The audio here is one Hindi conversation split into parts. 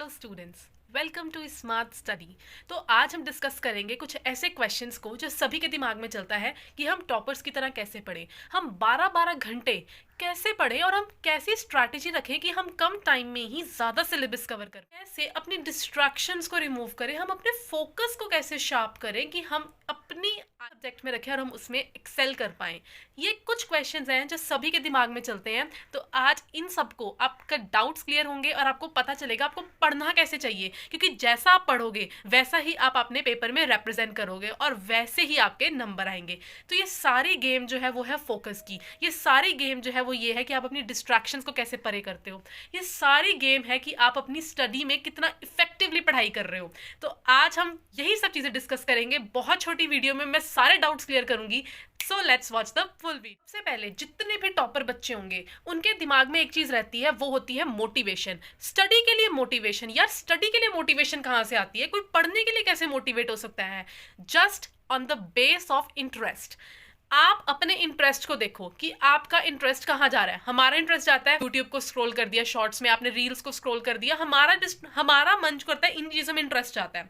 Hello students, welcome to smart study. तो आज हम डिस्कस करेंगे कुछ ऐसे क्वेश्चंस को जो सभी के दिमाग में चलता है कि हम टॉपर्स की तरह कैसे पढ़ें, हम 12-12 घंटे कैसे पढ़ें और हम कैसी स्ट्रैटेजी रखें कि हम कम टाइम में ही ज़्यादा सिलेबस कवर करें, कैसे अपनी डिस्ट्रैक्शंस को रिमूव करें, हम अपने फोकस को कैसे शार्प करें कि हम अपनी सब्जेक्ट में रखें और हम उसमें एक्सेल कर पाएं। ये कुछ क्वेश्चंस हैं जो सभी के दिमाग में चलते हैं। तो आज इन सबको आपका डाउट्स क्लियर होंगे और आपको पता चलेगा आपको पढ़ना कैसे चाहिए, क्योंकि जैसा आप पढ़ोगे वैसा ही आप अपने पेपर में रिप्रेजेंट करोगे और वैसे ही आपके नंबर आएंगे। तो ये सारी गेम जो है वो है फोकस की, ये सारी गेम जो है वो ये है कि आप अपनी डिस्ट्रैक्शंस को कैसे परे करते हो, ये सारी गेम है कि आप अपनी स्टडी में कितना इफेक्टिवली पढ़ाई कर रहे हो। तो आज हम यही सब चीज़ें डिस्कस करेंगे। बहुत छोटी वीडियो में मैं सारे डाउट्स क्लियर करूंगी। So let's watch the full video. सबसे पहले जितने भी टॉपर बच्चे होंगे उनके दिमाग में एक चीज रहती है, वो होती है मोटिवेशन। स्टडी के लिए मोटिवेशन। यार स्टडी के लिए मोटिवेशन कहाँ से आती है? कोई पढ़ने के लिए कैसे मोटिवेट हो सकता है? Just on the base of interest. आप अपने इंटरेस्ट को देखो कि आपका इंटरेस्ट कहाँ जा रहा है। हमारा इंटरेस्ट जाता है यूट्यूब को स्क्रॉल कर दिया, शॉर्ट्स में आपने रील्स को स्क्रॉल कर दिया, हमारा मन करता है इन चीजों में इंटरेस्ट आता है।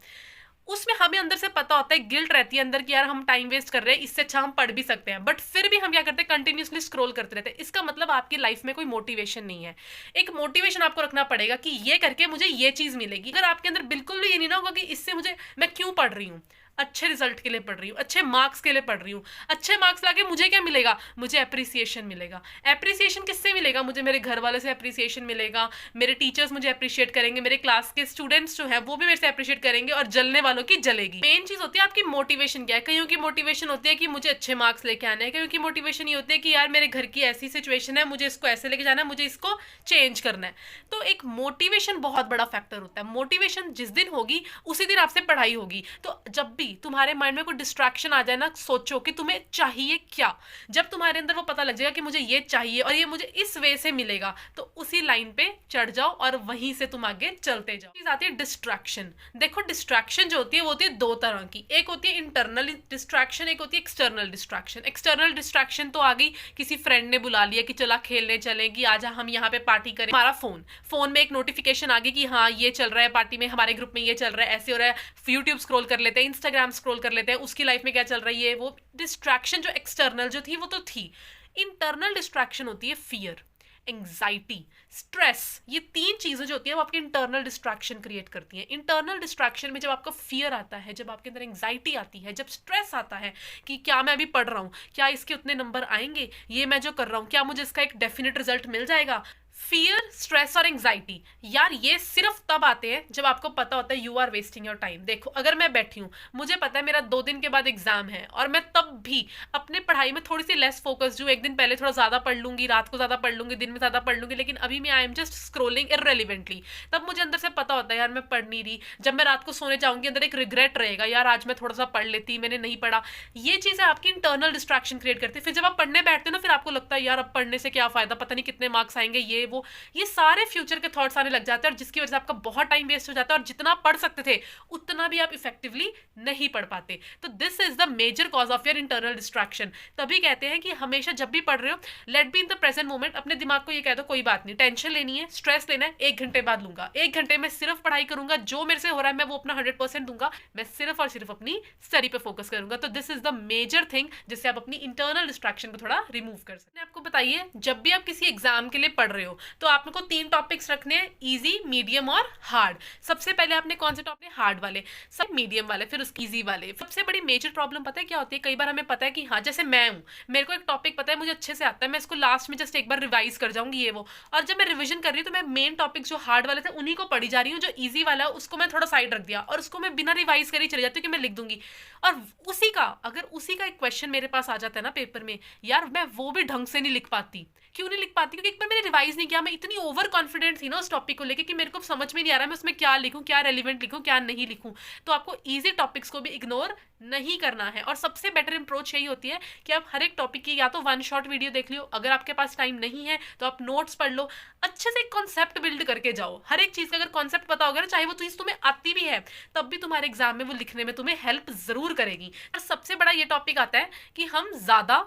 उसमें हमें अंदर से पता होता है, गिल्ट रहती है अंदर कि यार हम टाइम वेस्ट कर रहे हैं, इससे अच्छा हम पढ़ भी सकते हैं, बट फिर भी हम क्या करते हैं, कंटिन्यूसली स्क्रॉल करते रहते हैं। इसका मतलब आपकी लाइफ में कोई मोटिवेशन नहीं है। एक मोटिवेशन आपको रखना पड़ेगा कि ये करके मुझे ये चीज मिलेगी। अगर आपके अंदर बिल्कुल भी ये नहीं ना होगा कि इससे मुझे, मैं क्यों पढ़ रही हूँ, अच्छे रिजल्ट के लिए पढ़ रही हूँ, अच्छे मार्क्स के लिए पढ़ रही हूँ, अच्छे मार्क्स लाके मुझे क्या मिलेगा, मुझे अप्रिसिएशन मिलेगा। अप्रिसिएशन किससे मिलेगा? मुझे मेरे घर वालों से अप्रिसिएशन मिलेगा, मेरे टीचर्स मुझे अप्रिशिएट करेंगे, मेरे क्लास के स्टूडेंट्स जो है वो भी मेरे से अप्रिशिएट करेंगे और जलने वालों की जलेगी। मेन चीज होती है आपकी मोटिवेशन क्या है। कईयों की मोटिवेशन होती है कि मुझे अच्छे मार्क्स लेके आने हैं, कईयों की मोटिवेशन ये होती है कि यार मेरे घर की ऐसी सिचुएशन है, मुझे इसको ऐसे लेके जाना है, मुझे इसको चेंज करना है। तो एक मोटिवेशन बहुत बड़ा फैक्टर होता है। मोटिवेशन जिस दिन होगी उसी दिन आपसे पढ़ाई होगी। तो जब भी तुम्हारे माइंड में कोई डिस्ट्रैक्शन आ जाए ना, सोचो कि तुम्हें चाहिए क्या। जब तुम्हारे अंदर वो पता लग जाएगा कि मुझे ये चाहिए और ये मुझे इस वे से मिलेगा, तो उसी लाइन पे चढ़ जाओ और वहीं से तुम आगे चलते जाओ। चीज आती है डिस्ट्रैक्शन। देखो डिस्ट्रैक्शन जो होती है वो होती है दो तरह की। एक होती है इंटरनल डिस्ट्रैक्शन, एक होती है एक्सटर्नल डिस्ट्रैक्शन। एक्सटर्नल डिस्ट्रैक्शन तो आ गई, किसी फ्रेंड ने बुला लिया कि चला खेलने चलें, कि आजा हम यहाँ पे पार्टी करें। हमारा फोन में एक नोटिफिकेशन आ गई कि हाँ ये चल रहा है पार्टी में, हमारे ग्रुप में ये चल रहा है, ऐसे हो रहा है। यूट्यूब स्क्रॉल कर लेते हैं, इंस्टाग्राम स्क्रॉल कर लेते हैं, उसकी लाइफ में क्या चल रही है। वो डिस्ट्रैक्शन जो एक्सटर्नल जो थी वो तो थी। इंटरनल डिस्ट्रैक्शन होती है फियर, एंग्जाइटी, स्ट्रेस। ये तीन चीजें जो होती है वो आपकी इंटरनल डिस्ट्रैक्शन क्रिएट करती हैं। इंटरनल डिस्ट्रैक्शन में जब आपका फियर आता है, जब आपके अंदर एंग्जाइटी आती है, जब स्ट्रेस आता है कि क्या मैं अभी पढ़ रहा हूँ, क्या इसके उतने नंबर आएंगे, ये मैं जो कर रहा हूँ क्या मुझे इसका एक डेफिनेट रिजल्ट मिल जाएगा। फियर, स्ट्रेस और एंग्जाइटी, यार ये सिर्फ तब आते हैं जब आपको पता होता है you are wasting your time. देखो अगर मैं बैठी हूँ, मुझे पता है मेरा 2 दिन के बाद एग्जाम है और मैं तब भी अपने पढ़ाई में थोड़ी सी लेस फोकस्ड हूँ, एक दिन पहले थोड़ा ज्यादा पढ़ लूंगी, रात को ज्यादा पढ़ लूंगी, दिन में ज्यादा पढ़ लूंगी, लेकिन अभी मैं आई एम जस्ट स्क्रोलिंग इररेलिवेंटली, तब मुझे अंदर से पता होता है यार मैं पढ़ नहीं रही। जब मैं रात को सोने जाऊंगी अंदर एक रिग्रेट रहेगा, यार आज मैं थोड़ा सा पढ़ लेती, मैंने नहीं पढ़ा। ये चीजें आपकी इंटरनल डिस्ट्रैक्शन क्रिएट करती है। फिर जब आप पढ़ने बैठते हो ना, फिर आपको लगता है यार अब पढ़ने से क्या फायदा, पता नहीं कितने मार्क्स आएंगे, ये वो, ये सारे फ्यूचर के थॉट्स आने लग जाते हैं और जिसकी वजह से आपका बहुत टाइम वेस्ट हो जाता है और जितना पढ़ सकते थे उतना भी आप इफेक्टिवली नहीं पढ़ पाते। तो this is the major cause of your internal distraction. तभी कहते हैं कि हमेशा जब भी पढ़ रहे हो, let be in the present moment. अपने दिमाग को ये कह दो कोई बात नहीं, टेंशन लेनी है, स्ट्रेस लेना है, 1 घंटे बाद लूंगा, 1 घंटे में सिर्फ पढ़ाई करूंगा, जो मेरे से हो रहा है मैं वो अपना 100% दूंगा, मैं सिर्फ और सिर्फ अपनी स्टडी पे फोकस करूंगा। तो this is the major thing जिससे आप अपनी इंटरनल डिस्ट्रैक्शन को थोड़ा रिमूव कर सकते हैं। आपको बताइए, जब भी आप किसी एग्जाम के लिए पढ़ रहे हो तो आपको 3 टॉपिक्स रखने हैं, इजी, मीडियम और हार्ड। सबसे पहले आपने कौन से टॉपिक, हार्ड वाले, सब मीडियम वाले, फिर उसकी इजी वाले। सबसे बड़ी मेजर प्रॉब्लम पता है क्या होती है? कई बार हमें पता है कि हाँ जैसे मैं हूँ, मेरे को एक टॉपिक पता है, मुझे अच्छे से आता है, मैं इसको लास्ट में जस्ट एक बार रिवाइज कर जाऊंगी ये वो, और जब मैं रिविजन कर रही हूँ तो मैं मेन टॉपिक जो हार्ड वाले थे उन्हीं को पढ़ी जा रही हूँ, जो ईजी वाला है उसको मैं थोड़ा साइड रख दिया और उसको मैं बिना रिवाइज करे चली जाती हूँ कि मैं लिख दूंगी। और उसी का एक क्वेश्चन मेरे पास आ जाता है ना पेपर में, यार मैं वो भी ढंग से नहीं लिख पाती। क्यों नहीं लिख पाती? क्योंकि एक बार मैंने रिवाइज नहीं किया, मैं इतनी ओवर कॉन्फिडेंट थी ना उस टॉपिक को लेके कि मेरे को समझ में नहीं आ रहा मैं उसमें क्या लिखूं, क्या रेलिवेंट लिखूं, क्या नहीं लिखूं। तो आपको इजी टॉपिक्स को भी इग्नोर नहीं करना है और सबसे बेटर अप्रोच यही होती है कि आप हर एक टॉपिक की या तो 1 शॉट वीडियो देख लियो, अगर आपके पास टाइम नहीं है तो आप नोट्स पढ़ लो, अच्छे से कॉन्सेप्ट बिल्ड करके जाओ। हर एक चीज का अगर कॉन्सेप्ट पता होगा ना, चाहे वो चीज तुम्हें आती भी है, तब भी तुम्हारे एग्जाम में वो लिखने में तुम्हें हेल्प जरूर करेगी। और सबसे बड़ा ये टॉपिक आता है कि हम ज्यादा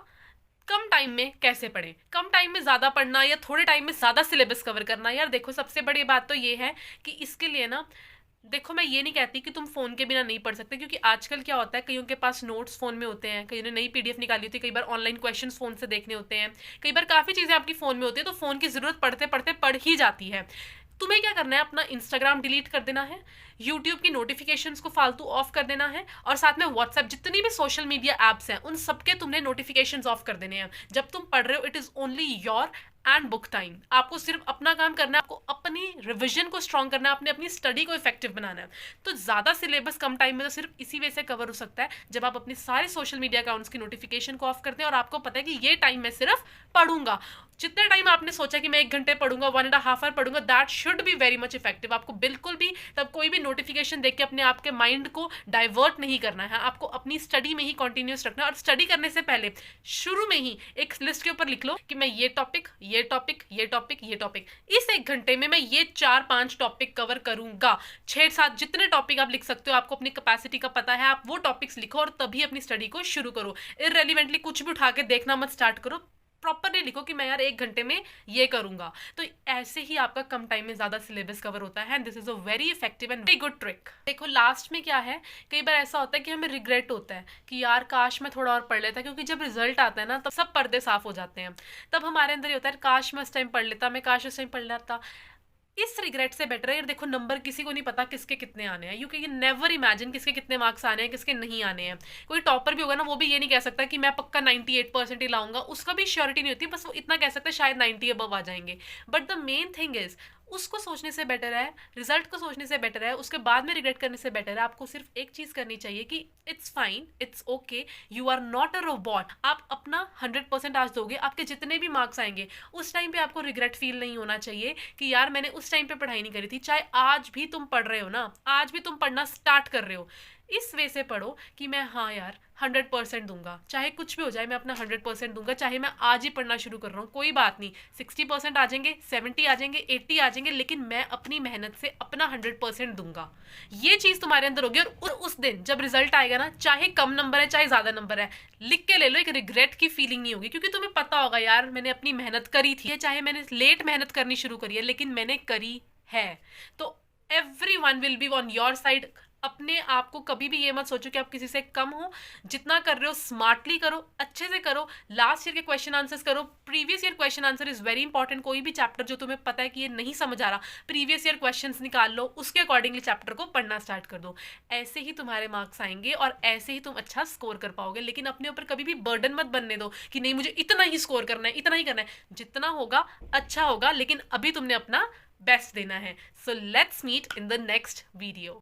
कम टाइम में कैसे पढ़ें, कम टाइम में ज़्यादा पढ़ना या थोड़े टाइम में ज़्यादा सिलेबस कवर करना। यार देखो, सबसे बड़ी बात तो ये है कि इसके लिए ना, देखो मैं ये नहीं कहती कि तुम फोन के बिना नहीं पढ़ सकते, क्योंकि आजकल क्या होता है, कईयों के पास नोट्स फोन में होते हैं, कईयों ने नई पीडीएफ निकाली होती है, कई बार ऑनलाइन क्वेश्चंस फोन से देखने होते हैं, कई बार काफ़ी चीज़ें आपकी फ़ोन में होती है, तो फ़ोन की ज़रूरत पढ़ते पढ़ते पढ़ ही जाती है। तुम्हें क्या करना है, अपना इंस्टाग्राम डिलीट कर देना है, यूट्यूब की नोटिफिकेशंस को फालतू ऑफ कर देना है, और साथ में व्हाट्सएप जितनी भी सोशल मीडिया एप्स हैं उन सबके तुमने नोटिफिकेशंस ऑफ कर देने हैं। जब तुम पढ़ रहे हो, it is only your and book time. आपको सिर्फ अपना काम करना है, आपको अपनी रिविजन को स्ट्रॉन्ग करना है, अपनी स्टडी को इफेक्टिव बनाना है। तो ज़्यादा सिलेबस कम टाइम में तो सिर्फ इसी वजह से कवर हो सकता है जब आप अपने सारे सोशल मीडिया अकाउंट्स की नोटिफिकेशन को ऑफ करते हैं और आपको पता है कि ये टाइम मैं सिर्फ पढ़ूंगा। जितने टाइम आपने सोचा कि मैं 1 घंटे पढ़ूंगा, 1.5 आवर पढ़ूंगा, that should be very much effective. आपको बिल्कुल भी तब कोई भी नोटिफिकेशन देख के अपने आपके माइंड को डाइवर्ट नहीं करना है। आपको अपनी स्टडी में ही कॉन्टिन्यूस रखना है, और स्टडी करने से पहले शुरू में ही एक लिस्ट के ऊपर लिख लो कि मैं ये टॉपिक, ये टॉपिक, ये टॉपिक, ये टॉपिक, इस 1 घंटे में मैं ये 4-5 टॉपिक कवर करूंगा। 6-7 जितने टॉपिक आप लिख सकते हो, आपको अपनी कैपेसिटी का पता है, आप वो टॉपिक्स लिखो और तभी अपनी स्टडी को शुरू करो। इररेलीवेंटली कुछ भी उठा के देखना मत स्टार्ट करो, प्रॉपरली लिखो कि मैं यार 1 घंटे में ये करूंगा। तो ऐसे ही आपका कम टाइम में ज्यादा सिलेबस कवर होता है, and this is a very effective and very good trick. देखो लास्ट में क्या है, कई बार ऐसा होता है कि हमें रिग्रेट होता है कि यार काश मैं थोड़ा और पढ़ लेता, क्योंकि जब रिजल्ट आता है ना तब सब पर्दे साफ हो जाते हैं। तब हमारे अंदर ये होता है, काश मैं उस टाइम पढ़ लेता, मैं काश उस टाइम पढ़ लेता। इस रिग्रेट से बेटर है यार, देखो नंबर किसी को नहीं पता किसके कितने आने हैं, यू कैन नेवर इमेजिन किसके कितने मार्क्स आने हैं, किसके नहीं आने हैं। कोई टॉपर भी होगा ना, वो भी ये नहीं कह सकता कि मैं पक्का 98% ही लाऊंगा, उसका भी श्योरिटी नहीं होती, बस वो इतना कह सकता है शायद 90 अबव आ जाएंगे। But the main thing is, उसको सोचने से बेटर है, रिजल्ट को सोचने से बेटर है, उसके बाद में रिग्रेट करने से बेटर है, आपको सिर्फ एक चीज करनी चाहिए कि it's fine, it's okay, you are not a robot. आप अपना 100% आज दोगे, आपके जितने भी मार्क्स आएंगे उस टाइम पे आपको रिग्रेट फील नहीं होना चाहिए कि यार मैंने उस टाइम पे पढ़ाई नहीं करी थी। चाहे आज भी तुम पढ़ रहे हो ना, आज भी तुम पढ़ना स्टार्ट कर रहे हो, इस वे से पढ़ो कि मैं हाँ यार 100% दूंगा, चाहे कुछ भी हो जाए मैं अपना 100% दूंगा, चाहे मैं आज ही पढ़ना शुरू कर रहा हूँ कोई बात नहीं, 60% आ जाएंगे, 70 आ जाएंगे, 80 आ जाएंगे, लेकिन मैं अपनी मेहनत से अपना 100% दूंगा। ये चीज तुम्हारे अंदर होगी, और उस दिन जब रिजल्ट आएगा ना, चाहे कम नंबर है चाहे ज्यादा नंबर है, लिख के ले लो, एक रिग्रेट की फीलिंग नहीं होगी, क्योंकि तुम्हें पता होगा यार मैंने अपनी मेहनत करी थी, चाहे मैंने लेट मेहनत करनी शुरू करी है लेकिन मैंने करी है। तो everyone will be on your side. अपने आप को कभी भी ये मत सोचो कि आप किसी से कम हो, जितना कर रहे हो स्मार्टली करो, अच्छे से करो, लास्ट ईयर के क्वेश्चन आंसर्स करो, previous year question answer is very important. कोई भी चैप्टर जो तुम्हें पता है कि ये नहीं समझ आ रहा, प्रीवियस ईयर क्वेश्चंस निकाल लो, उसके अकॉर्डिंगली चैप्टर को पढ़ना स्टार्ट कर दो। ऐसे ही तुम्हारे मार्क्स आएंगे और ऐसे ही तुम अच्छा स्कोर कर पाओगे। लेकिन अपने ऊपर कभी भी बर्डन मत बनने दो कि नहीं मुझे इतना ही स्कोर करना है, इतना ही करना है। जितना होगा अच्छा होगा, लेकिन अभी तुमने अपना बेस्ट देना है। So let's meet in the next video.